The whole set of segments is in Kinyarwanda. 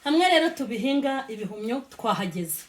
hamwe rero tubihinga ibihumyo twahageze.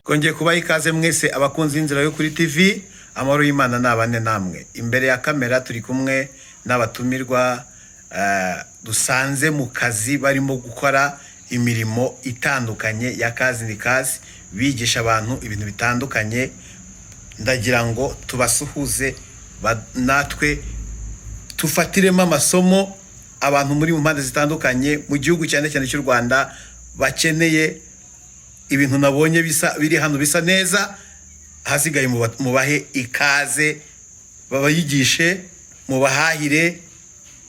Kongeye kubaha ikaze mwese abakunzi inzira yo kuri TV, amahoro y'Imana nabane namwe. Imbere ya kamera turi kumwe n'abatumirwa dusanze mu kazi barimo gukora imirimo itandukanye ya kazi ni kazi, bigisha abantu ibintu bitandukanye. Ndagira ngo tubasuhuze natwe tufatiremo amasomo abantu muri mu mpande zitandukanye mu gihugu cyane cyane cy'u Rwanda bakeneye ibintu nabonye biri hano bisa neza. Hasigaye mubahe ikaze, babayigishe, mubahahire,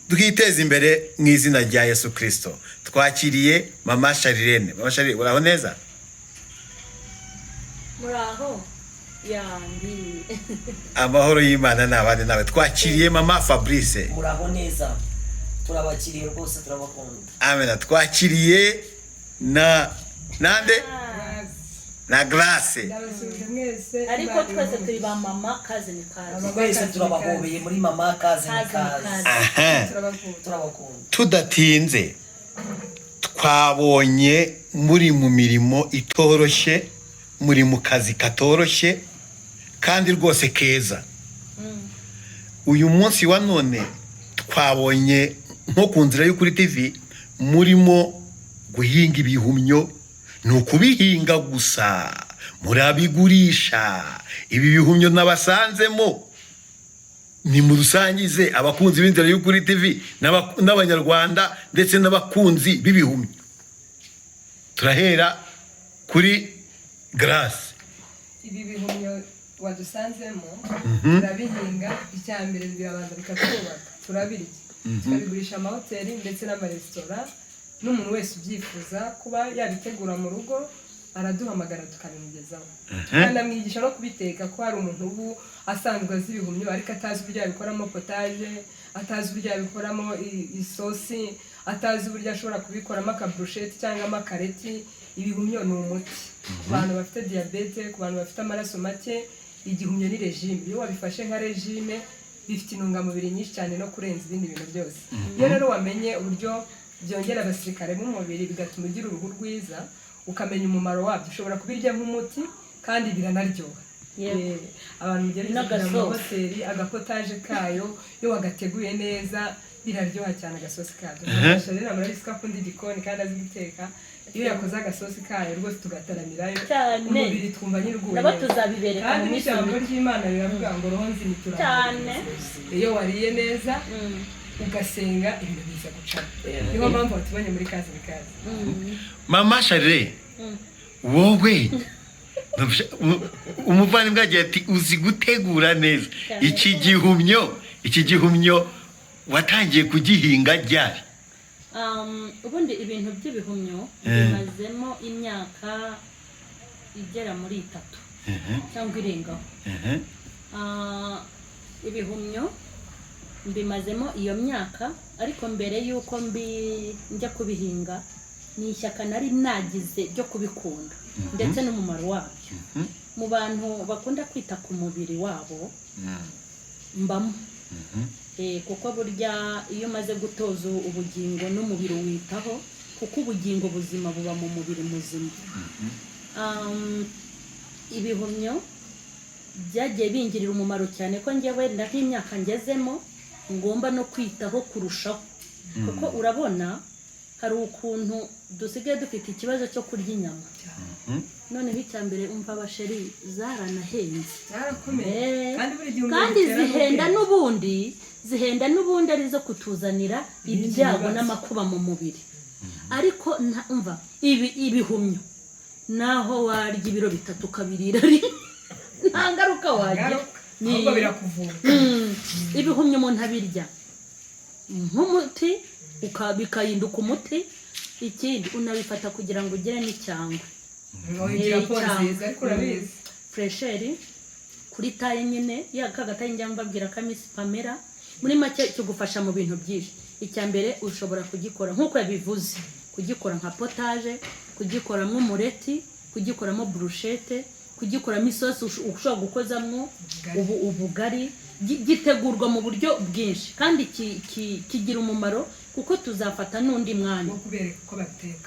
twiteze imbere mu izina rya Yesu Kristo. Twakiriye Mama Sharirene. Mama Sharirene, uraho neza? Muraho yandi. Amahoro y'Imana nabane nawe. Twakiriye Mama Fabrice. Muraho neza. Turabakiriye rwose, turabakunda. Amen. Twakiriye nande na Grace. Ariko twese turi ba mama kazi ni kazi. Twese turabahobeye muri mama kazi ni kazi. Turabakunda. Tudatinze, twabonye muri mu mirimo itoroshye, muri mu kazi katoroshye kandi rwose keza. Uyu munsi wa none twabonye nko ku nzira yo kuri TV murimo guhinga ibihumyo. Nukubihinga gusa, murabigurisha. Ibi bihumyo nabasanzemo ni murusangize abakunzi b'inzira yo kuri TV n'abanyarwanda ndetse n'abakunzi b'ibihumyo. Turahera kuri Grace. Ibi bihumyo wadusanzemo turabihinga, icyambere birabanza bikatubaka, turabirya, tukabigurisha amahoteli ndetse n'amaresitora. N'umuntu wese ubyifuza kuba yabitegura mu rugo araduhamagara tukabimugezaho. Kandi amwigisha no kubiteka, ko hari umuntu ubu asanzwe azi ibihumyo ariko atazi uburyo yabikoramo potaje, atazi uburyo yabikoramo isosi, atazi uburyo ashobora kubikoramo akabrusheti cyangwa amakareti. Ibihumyo ni umuti ku bantu bafite diabete, ku bantu bafite amaraso make. Igihumyo ni regime. Iyo wabifashe nka regime bifite intungamubiri nyinshi cyane no kurenza ibindi bintu byose. Iyo rero wamenye uburyo byongera abasirikare mu mubiri bigatuma ugira uruhu rwiza, ukamenya umumaro wabyo, ushobora kubirya nk'umuti kandi biranaryoha. Abantu mugerageza mu hoteli agapotaje kayo iyo wagateguye neza biraryoha cyane agasosi kayo. Rero murabizi ko akunda igikoni kandi azi guteka. Iyo yakoze agasosi kayo rwose tugataramirayo umubiri twumva nyir'urwuye. Nabo tuzabibereka mu ijambo ry'Imana biravuga ngo roho nzinitura cyane. Iyo wariye neza ugasenga ibintu biza gucana. Niyo mpamvu batubonye muri kazi ni kazi. Mama Sharirene, wowe umuvandimwe agira ati uzi gutegura neza. Iki gihumyo watangiye kugihinga ryari? Ubundi ibintu by'ibihumyo bimazemo imyaka igera muri 3 cyangwa irengaho. Ibihumyo mbimazemo iyo myaka, ariko mbere yuko njya kubihinga ni ishyaka nari nagize ryo kubikunda ndetse n'umumaro wabyo. Mu bantu bakunda kwita ku mubiri wabo mbamo. Kuko burya iyo maze gutoza ubugingo n'umubiri witaho, kuko ubugingo buzima buba mu mubiri muzima. Ibihumyo byagiye bingirira umumaro cyane ko njyewe nk'imyaka ngezemo ngomba no kwitaho kurushaho. Kuko urabona hari ukuntu dusigaye dufite ikibazo cyo kurya inyama. Noneho icyambere umva abasheri zaranahenze, kandi zihenda n'ubundi arizo kutuzanira ibyago n'amakuba mu mubiri. Ariko umva ibihumyo naho warya ibiro 3 ukabirira nta ngaruka wagira. Ahubwo birakuvura. Ibihumyo umuntu abirya nk'umuti bikahinduka umuti. Ikindi unabifata kugira ngo ugire n'icyangwe. Fresheri kuri taye nyine yakagataye njya mbabwira ka Miss Pamela muri make kigufasha mu bintu byinshi. Icyambere ushobora kugikora nkuko yabivuze, kugikora nka potaje, kugikoramo umureti, kugikoramo brushette, kugikoramo isosi ushobora gukozamo ubugari. Gitegurwa mu buryo bwinshi kandi kigira umumaro kuko tuzafata n'undi mwanya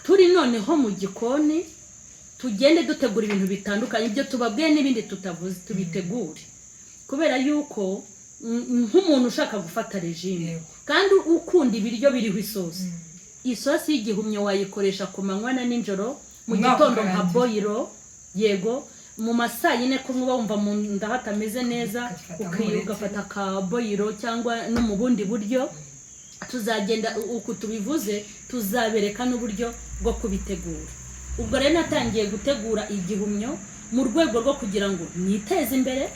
turi noneho mu gikoni, tugende dutegura ibintu bitandukanye, ibyo tubabwiye n'ibindi tutavuze tubitegure, kubera yuko nk'umuntu ushaka gufata regime kandi ukunda ibiryo biriho isosi y'igihumyo wayikoresha ku manywa na nijoro, mu gitondo nka boyiro, yego mu masaa yine kumwe wumva mu nda hatameze neza ugafata ka boyiro cyangwa no mu bundi buryo. Tuzagenda uko tubivuze tuzabereka n'uburyo bwo kubitegura. Ubwo rero natangiye gutegura igihumyo mu rwego rwo kugira ngo niteze imbere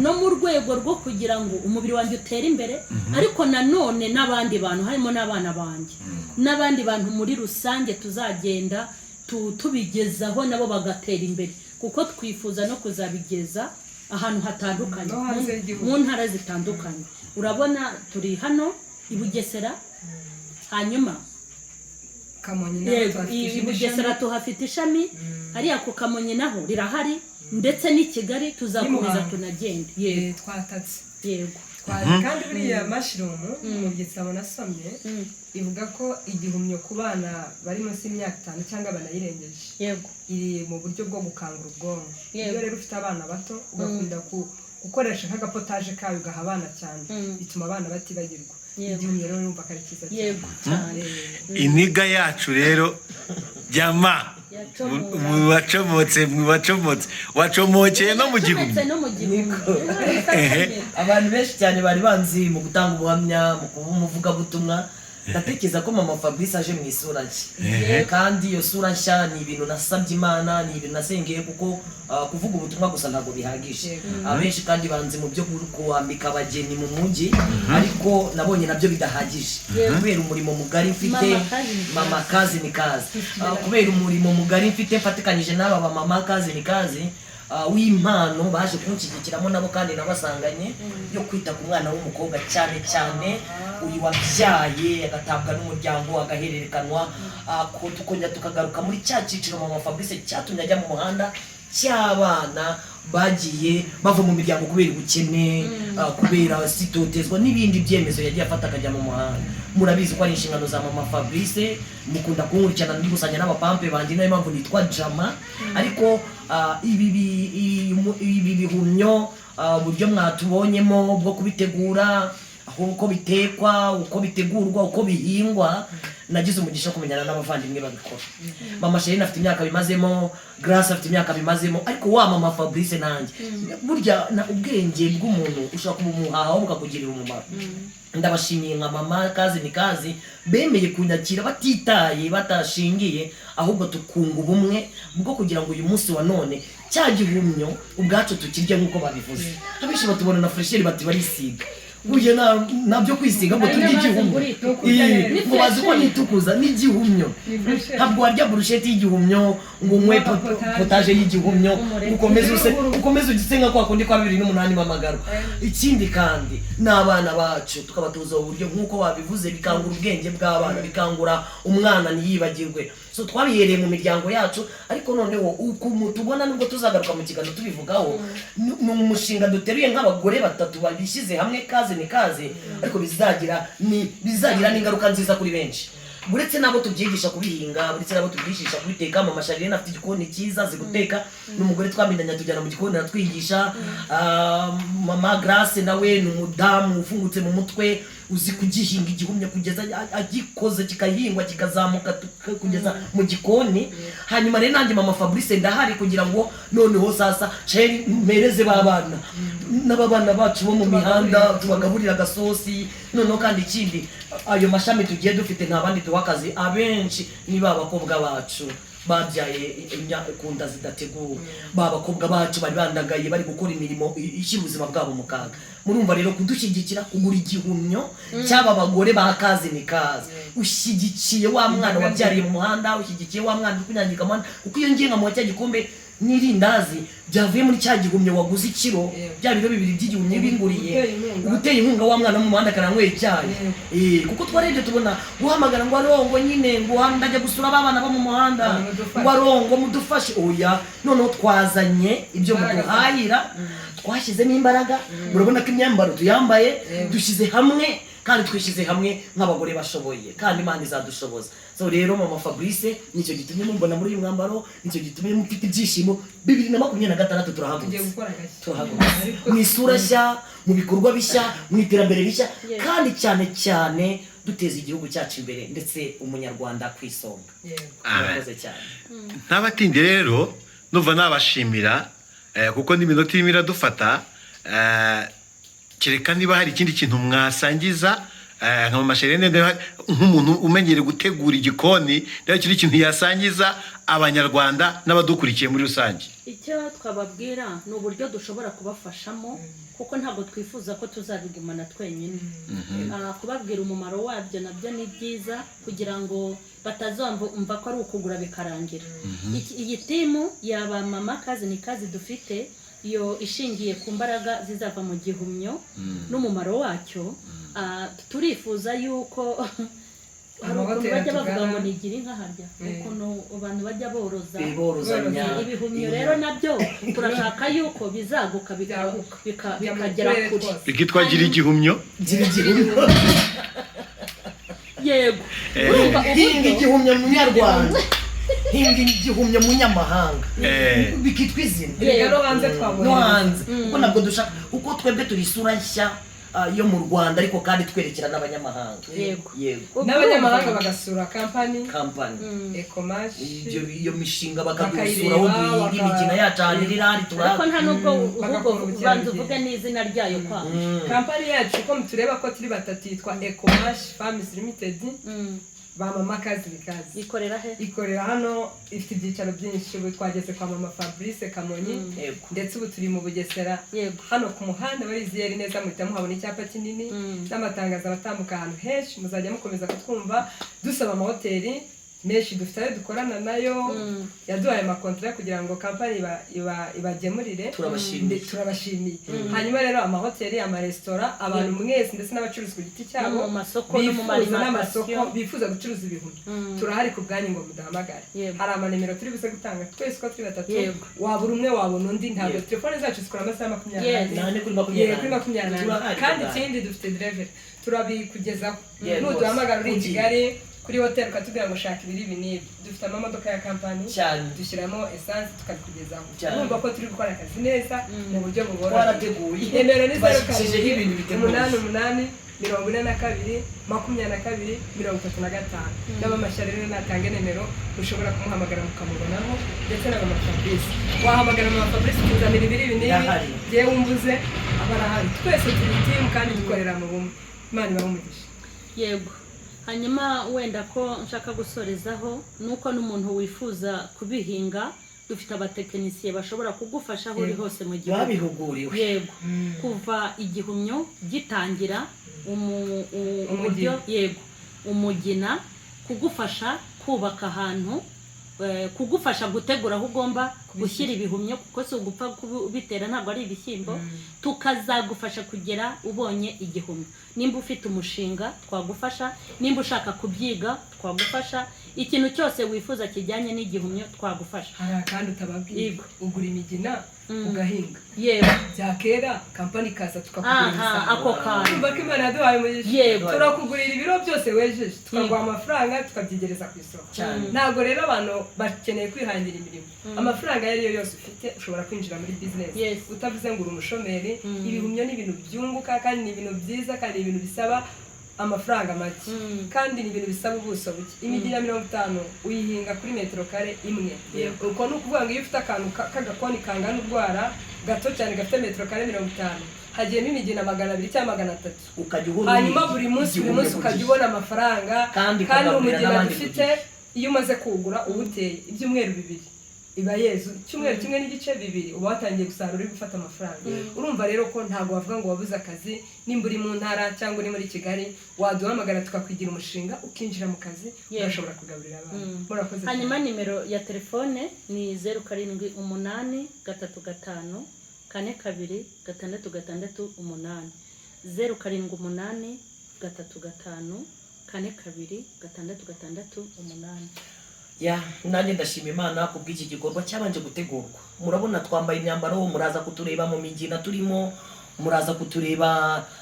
no mu rwego rwo kugira ngo umubiri wanjye utere imbere, ariko nanone n'abandi bantu harimo n'abana banjye n'abandi bantu muri rusange tuzagenda tubigezaho nabo bagatera imbere, kuko twifuza no kuzabigeza ahantu hatandukanye mu ntara zitandukanye. Urabona turi hano i Bugesera, hanyuma i Bugesera tuhafite ishami, hariya ku Kamonyi naho rirahari, ndetse n'i Kigali tuzakomeza tunagenda. Yego twatatse, yego kandi buriya mushroom mu gitabo nasomye ivuga ko igihumyo ku bana bari munsi y'imyaka 5 cyangwa banayirengeje, yego iri mu buryo bwo gukangura ubwonko. Iyo rero ufite abana bato ugakunda gukoresha nk'agapotaje kawe ugaha abana cyane, bituma abana batibagirwa. Igihumyo rero urumva ko ari cyiza cyane. Iniga yacu rero jama wacomokeye no mu gihumyo. Abantu benshi cyane bari banzi mu gutanga ubuhamya, mu kuba umuvugabutumwa. Ndatekereza ko mama Fabrice aje mu isura nshya, kandi iyo sura nshya ni ibintu nasabye Imana, ni ibintu nasengeye, kuko kuvuga ubutumwa gusa ntabwo bihagije. Abenshi kandi banzi mu byo kuambika abageni mu mujyi, ariko nabonye nabyo bidahagije kubera umurimo mugari mfite. Mama kazi ni kazi, kubera umurimo mugari mfite mfatikanyije n'aba ba mama kazi ni kazi w'impano baje kunshyigikiramo nabo, kandi nabasanganye yo kwita ku mwana w'umukobwa cyane cyane uyu wabyaye agatabwa n'umuryango agahererekanwa, tukongera tukagaruka muri cya cyiciro mama Fabrice cyatumye ajya mu muhanda cy'abana bagiye bava mu miryango kubera ubukene, kubera sitotezwa n'ibindi byemezo yagiye afata akajya mu muhanda. Murabizi ko ari inshingano za mama Fabrice, mukunda kunkurikirana ndi gusanya n'abapampe banjye, nayo mpamvu nitwa Jama. Ariko ibi bihumyo uburyo mwatubonyemo bwo kubitegura, uko bitekwa, uko bitegurwa, uko bihingwa, nagize umugisha kumenyana n'abavandimwe babikora. Mama Sherine afite imyaka bimazemo, Grace afite imyaka bimazemo, ariko wa mama Fabrice nanjye burya na ubwenge bw'umuntu ushaka kumuhaho bukakugirira umumaro. Ndabashimiye nka mama kazi ni kazi bemeye kunyakira batitaye batashingiye, ahubwo tukunga ubumwe bwo kugira ngo uyu munsi wa none cya gihumyo ubwacu tukirya nk'uko babivuze. Abenshi batubona na fresheri bati barisiga, burya nabyo kwisiga ngo turye igihumyo. Ngo bazi ko nitukuza n'igihumyo, ntabwo warya brushette y'igihumyo ngo unywe potaje y'igihumyo ukomeze ugisenga kwa kundi kwa 2008 mamagaro. Ikindi kandi n'abana bacu tukabatuza uburyo nk'uko babivuze, bikangura ubwenge bw'abana, bikangura umwana ntiyibagirwe. So twabihereye mu miryango yacu, ariko noneho uko mutubona nubwo tuzagaruka mu kiganiro tubivugaho, ni umushinga duteruye nk'abagore batatu babishyize hamwe kazi ni kazi, ariko bizagira n'ingaruka nziza kuri benshi. Buretse nabo tubyigisha kubihinga, buretse nabo tubyigisha kubiteka. Mama Sharine afite igikoni cyiza azi guteka, n'umugore twamenyanye tujyana mu gikoni aratwigisha. Mama Grace nawe ni umudamu ufungutse mu mutwe, uzi kugihinga igihumyo kugeza agikoze kikahingwa kikazamuka kugeza mu gikoni. Hanyuma rero nanjye mama Fabrice ndahari kugira ngo noneho sasa ceri mereze babana n'ababana bacu bo mu mihanda tubagaburira gasosi. Noneho kandi ikindi, ayo mashami tugiye dufite nta bandi duhakazi, abenshi ni babakobwa bacu babyaye kunda zidateguwe. Babakobwa bacu bari bandagaye bari gukora imirimo ishyira ubuzima bwabo mu kaga. Murumva rero kudushyigikira kugura igihumyo cy'aba bagore ba kazi ni kazi, ushyigikiye wa mwana wabyariye mu muhanda, ushyigikiye wa mwana kunyangika amana, kuko iyo ngiye nkamuha cya gikombe n'irindazi byavuye muri cya gihumyo waguze ikiro bya biro bibiri by'igihumyo binguriye uguteye inkunga wa mwana mu muhanda karanyweye icyayi kuko twarebye tubona guhamagara ngo arongo nyine ngo ndajya gusura abana bo mu muhanda ngo arongo mudufashe oya noneho twazanye ibyo muduhahira twashyizemo imbaraga murabona ko imyambaro tuyambaye dushyize hamwe kandi twishyize hamwe nk'abagore bashoboye kandi Imana izadushoboza. So rero mama Fabrice nicyo gitumye mumbona muri uyu mwambaro, nicyo gitumye mufite ibyishimo. 2026 turahagurutse mu isura nshya, mu bikorwa bishya, mu iterambere bishya, kandi cyane cyane duteza igihugu cyacu imbere ndetse umunyarwanda kwisonga. Murakoze cyane. Ntabatindi rero nuva nabashimira kuko n'iminota irimo iradufata, kereka niba hari ikindi kintu mwasangiza nka mama Sherene nk'umuntu umenyere gutegura igikoni, rero kiri kintu yasangiza abanyarwanda n'abadukurikiye muri rusange. Icyo twababwira ni uburyo dushobora kubafashamo kuko ntabwo twifuza ko tuzabigumana twenyine. Kubabwira umumaro wabyo nabyo ni byiza kugira ngo batazumva ko ari ukugura bikarangira. Iyi timu yaba mama kazi ni kazi dufite iyo ishingiye ku mbaraga zizava mu gihumyo n'umumaro wacyo. Turifuza yuko hari ukuntu bajya bavuga ngo nigira inka harya, ukuntu abantu bajya borozanya ibihumyo. Rero nabyo turashaka yuko bizaguka bikagera kure, bikitwagira igihumyo. Yego, hinga igihumyo mu Nyarwanda, hinga igihumyo mu nyamahanga, bikitwa izina rero hanze twabonye hanze kuko nabwo dushaka uko twebwe turi isura nshya yo mu Rwanda ariko kandi twerekera n'abanyamahanga. Yego n'abanyamahanga bagasura kampani Ecomash, iyo mishinga bakadusura aho duhinga imikino yacu ahanirira hari turara, ariko nta nubwo banza uvuge n'izina ryayo kwa kampani yacu uko mutureba ko turi batatu yitwa Ecomash Farms Limited. Ba mama kazi ni kazi ikorera he? Ikorera hano, ifite ibyicaro byinshi. Ubu twageze kwa mama Fabrice Kamonyi, ndetse ubu turi mu Bugesera hano ku muhanda bariziyeri neza, muhita muhabona icyapa kinini n'amatangazo abatambuka ahantu henshi. Muzajya mukomeza kutwumva dusaba amahoteli menshi dufite ayo dukorana nayo, yaduhaye amakontra kugira ngo kampani ibagemurire. Turabashimiye. Hanyuma rero amahoteli, amaresitora, abantu mwese ndetse n'abacuruzi ku giti cyabo n'amasoko bifuza gucuruza ibihumyo, turahari ku bwanyu ngo mudahamagare. Hari amanimero turi buze gutanga twese uko turi batatu, wabura umwe wabona undi. Ntabwo telefone zacu zikora amasaha 24 kandi ikindi dufite driver turabikugezaho. Nuduhamagara uri i Kigali kuri hotel ukatubwira ngo shaka ibiri n'ibi, dufite amamodoka ya kampani dushyiramo essence tukabikugezaho. Urumva ko turi gukora akazi neza mu buryo buboroheye. Nimero ni 0788422235 n'abamashari rero natange nimero ushobora kumuhamagara mukamubonaho, ndetse n'aba Fabrice wahamagara mama Fabrice tuzanira ibiri n'ibi je wumbuze abarahari. Twese turi team kandi dukorera mu bumwe. Imana ibahumugisha. Yego, hanyuma wenda ko nshaka gusorezaho nuko n'umuntu wifuza kubihinga dufite abatekinisiye bashobora kugufasha aho uri hose mu gihugu babihuguriwe. Yego, kuva igihumyo gitangira umujyo umugina, kugufasha kubaka ahantu, kugufasha gutegura aho ugomba gushyira ibihumyo kuko si ugupfa kubitera, ntabwo ari ibishyimbo. Tukazagufasha kugera ubonye igihumyo. Nimba ufite umushinga twagufasha, nimba ushaka kubyiga twagufasha, ikintu cyose wifuza kijyanye n'igihumyo twagufasha. Hari kandi utababwiye ugura imigina ugahinga byakera kampani kaza tukakugurira ako kantu. Umva ko Imana yaduhaye umugisha, turakugurira ibiro byose wejeje tukaguha amafaranga tukabyigereza ku isoko. Ntabwo rero abantu bakeneye kwihangira imirimo. Amafaranga yariyo yose ufite ushobora kwinjira muri business utavuze ngo uri umushomeri. Ibihumyo ni ibintu byunguka kandi ni ibintu byiza kandi ni ibintu bisaba amafaranga make kandi ni ibintu bisaba ubuso buke. Imigina 50 uyihinga kuri metero kare imwe. Uko ni ukuvuga ngo iyo ufite akantu k'agakoni kangana urwara gato cyane gafite metero kare 50, hagiyemo imigina 200 cyangwa 300, hanyuma buri munsi ukajya ubona amafaranga. Kandi umugina dufite iyo umaze kugura ubuteye ibyumweru 2 iba yezu icyumweru kimwe n'igice bibiri uba watangiye gusarura uri gufata amafaranga urumva rero ko ntabwo wavuga ngo wabuze akazi nimba uri mu ntara cyangwa uri muri Kigali waduhamagara tukakwigira umushinga ukinjira mu kazi urashobora kugaburira abantu murakoze hanyuma nimero ya telefone ni 0783 35 42 668 0783 35 42 668 ya nanjye ndashima Imana kubw'iki gikorwa cyabanje gutegurwa murabona twambaye imyambaro muraza kutureba mu migina turimo muraza kutureba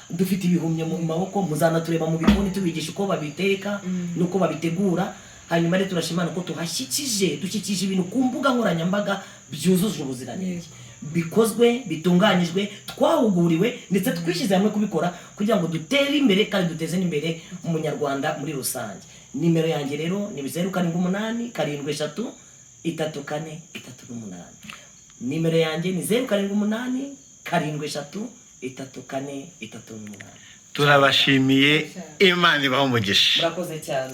dufite ibihumye mu maboko muzana tureba mu bikoni tubigisha uko babiteka nuko babitegura hanyuma rero turashimana ko dushyikije ibintu ku mbuga nkoranyambaga byuzuje ubuziranenge bikozwe bitunganyijwe twahuguriwe ndetse twishyize hamwe kubikora kugira ngo dutere imbere kandi duteze n'imbere umunyarwanda muri rusange nimero yanjye rero ni 0788 73 34 38 nimero yanjye ni 0788 73 34 38 turabashimiye Imana ibahe umugisha murakoze cyane